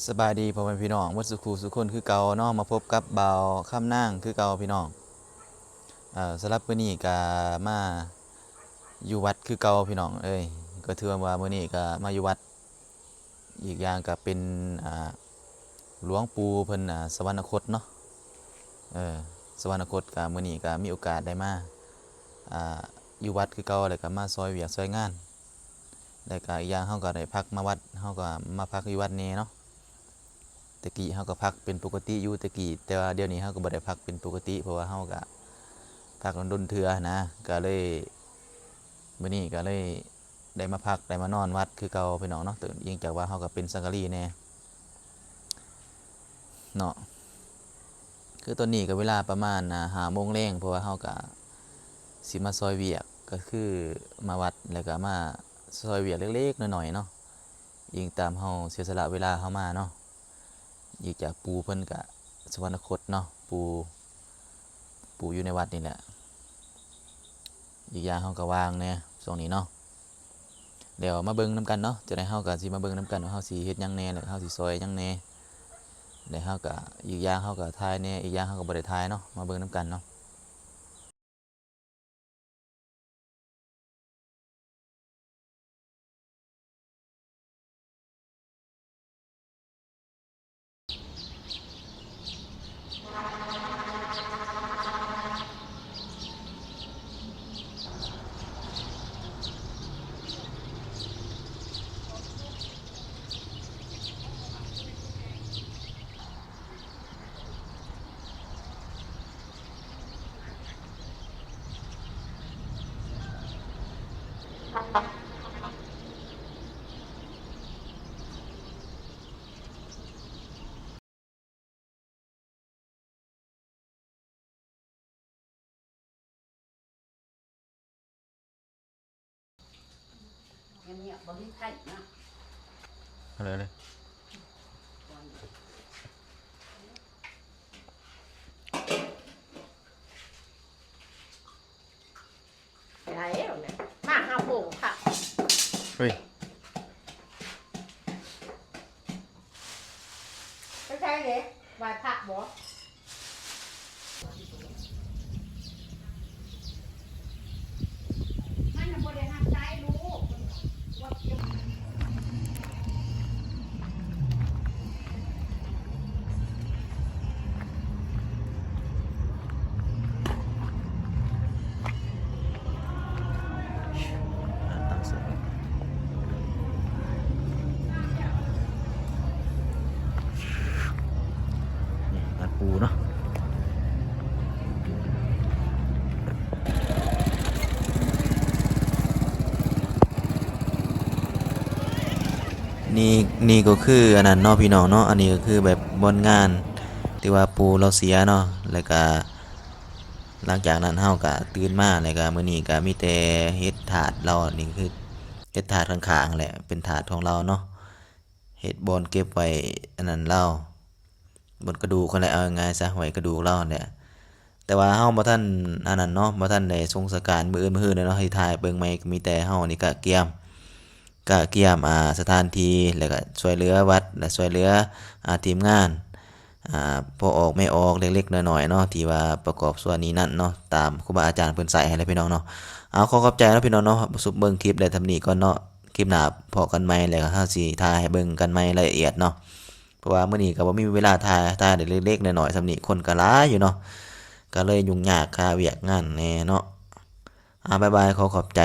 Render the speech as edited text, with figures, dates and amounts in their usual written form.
สบายดีพ่อแม่พี่น้องวัดสุขูสุคนคือเก่าเนาะมาพบกับเบาข้ามนางคือเก่าพี่น้องสำหรับมื้อนี้ก็มาอยู่วัดคือเก่าพี่น้องก็ถือว่ามื้อนี้ก็มาอยู่วัดอีกอย่างก็เป็นหลวงปู่เพิ่นสวรรคตเนาะเออสวรรคตก็มื้อนี้ก็มีโอกาสได้มาอ่าอยู่วัดคือเก่าแล้วก็มาซอยเวียกซอยงานแล้วก็อีกอย่างเฮาก็ได้พักมาวัดเฮาก็มาพักอยู่วัดนี้เนาะ ตะกี้เฮาก็พักเป็นปกติอยู่ตะกี้แต่ว่าเดี๋ยวนี้เฮาก็บ่ได้พักเป็นปกติเพราะว่าเฮาก็พักดนเทื่อนะก็เลยมื้อนี้ก็เลยได้มาพักได้มานอนวัดคือเก่าพี่น้องเนาะแต่ยิ่งจากว่าเฮาก็เป็นสังฆีแน่เนาะคือตอนนี้ก็เวลาประมาณ5 โมงแลงเพราะว่าเฮาก็สิมาซอยเวียกก็คือมาวัดแล้วก็มาซอยเวียกเล็กๆน้อยๆเนาะยิ่งตามเฮาเสียสละเวลาเฮามาเนาะ อีกจากปูเพิ่นกะสวรรคตเนาะปูอยู่ในวัดนี่แหละอีกอย่างเฮาก็วางเนี่ยช่วงนี้เนาะเดี๋ยวมาเบิ่งนํกันเนาะจะได้เฮาก็สิมาเบิ่งนํกันว่าเฮาสิเฮ็ดหยังแหน่แล้วเฮาสิซอยหยังแหน่แล้วเฮาก็อีกอย่างเฮาก็ถ่ายแหน่อีกอย่างเฮาก็บ่ได้ถ่ายเนาะมาเบิ่งนํกันเนาะเนี่ยบริไทยนะอะไรเลยไหนเนี่ยมาห้าโป่งค่ะเฮ้ยไม่ใช่เลยไหวพระบ่มันบริหารใจรู้ว่าตั้งเสร็จนี่วัดปูเนาะ นี่ก็คืออันนั้นเนาะพี่น้องเนาะอันนี้ก็คือแบบบนงานที่ว่าปูเราเสียเนาะแล้วก็หลังจากนั้นเฮาก็ตื่นมาแล้วก็มื้อนี้ก็มีแต่เฮ็ดถาดเรานี่คือเฮ็ดถาดข้างๆแหละเป็นถาดของเราเนาะเฮ็ดบอนเก็บไว้อันนั้นเราบนกระดูกคนแหละเอาง่ายๆซะไว้กระดูกเราเนี่ยแต่ว่าเฮาบ่ทันอันนั้นเนาะบ่ทันได้ทรงสการมื้ออื่นมื้อเนาะให้ถ่ายเบิ่งใหม่ก็มีแต่เฮานี่ก็เกียม ก็เกี่ยมสถานที่แล้วก็ช่วยเหลือวัดและช่วยเหลือทีมงานพอออกไม่ออกเล็กๆน้อยๆเนาะที่ว่าประกอบส่วนนี้นั่นเนาะตามครูบาอาจารย์เพิ่นใส่ให้เลยพี่น้องเนาะเอาขอขอบใจเนาะพี่น้องเนาะสุบเบิ่งคลิปได้ทำนี้ก่อนเนาะคลิปหน้าพอกันใหม่แล้วก็เฮาสิถ่ายให้เบิ่งกันใหม่รายละเอียดเนาะเพราะว่ามื้อนี้ก็บ่มีเวลาถ่ายได้เล็กๆน้อยๆสำนี้คนก็หลายอยู่เนาะก็เลยยุ่งยากค่าเวียกงานแน่เนาะบ๊ายบายขอขอบใจ